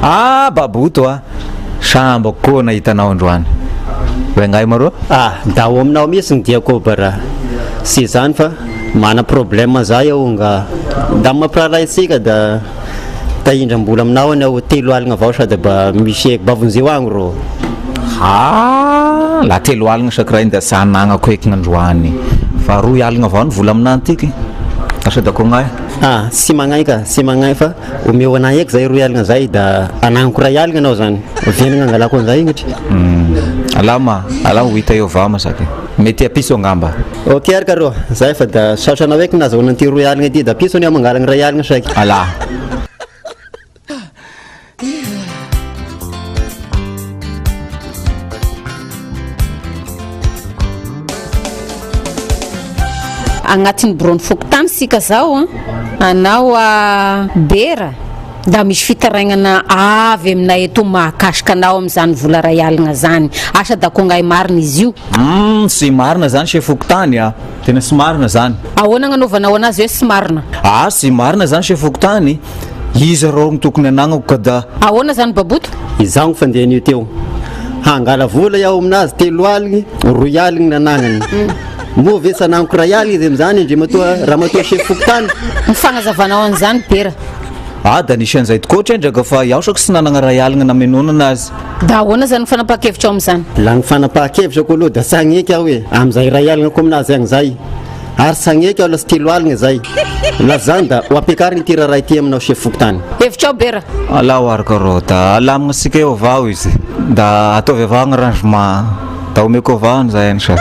Baboto sambako koa nahitanao androany oengay maro da ao aminao mihitsy ny diako bara sy zany fa mana problème zay aho nga da mampiraharaha isika da indram-bola aminao any aho 3 aligna avao sady ba misy bavonzeo agny ro la 3 aligna sakirahay da sanagnako eky gn'androany fa 2 aligna avao ny vola aminany tiky asadako ngay sy magnay fa omeo anahy eky zay 2 aligna zay da anagnako 1 aligna anao zany venagna angalako an'izay igny alama ho hita eo avao masaky mety apiso angamba ok araka ro zay fa da saotranao eky nazahoana an'ity 2 aligna ty da piso any mangalagna 1 aligna saiky agnatin'ny borony fokotany sika zao anao bera da misy fitaragnana avy aminay eto mahakasika anao amin'izany vola 1 aligna zany asa da kongay marina izy io sy marina zany se fokotany tena sy marina zany ahoana gnanaovanao anazy hoe sy marina sy marina zany se fokotany izy rô ny tokony anagnako ka da ahoana zany baboto izaho fandehan'io teo hangala vola iaho aminazy 3 aligny 2 aligny nanagnany mo ve sanagnako 1 aligny izy am'izany ndre raha matoa se fokotany mifagnazavanao an'izany bera da nisy an'izay tokoatra endraka fa iaho sako sy nanagna 1 aligna namenona anazy da ahoana zany fanapahakevitra ao am'izany la ny fanapahakevitra ko aloha da sagneky aho hoe am'izay 1 aligna ko aminazy agny zay ary sagneky aho la sy 3 aligna zay la zany da ho ampiakariny ty raha ity aminao se fokotany hevitra ao bera ho araka rô da alamina sika eo avao izy da ataovy avao gny arrangement da omeko avao an'izay any sa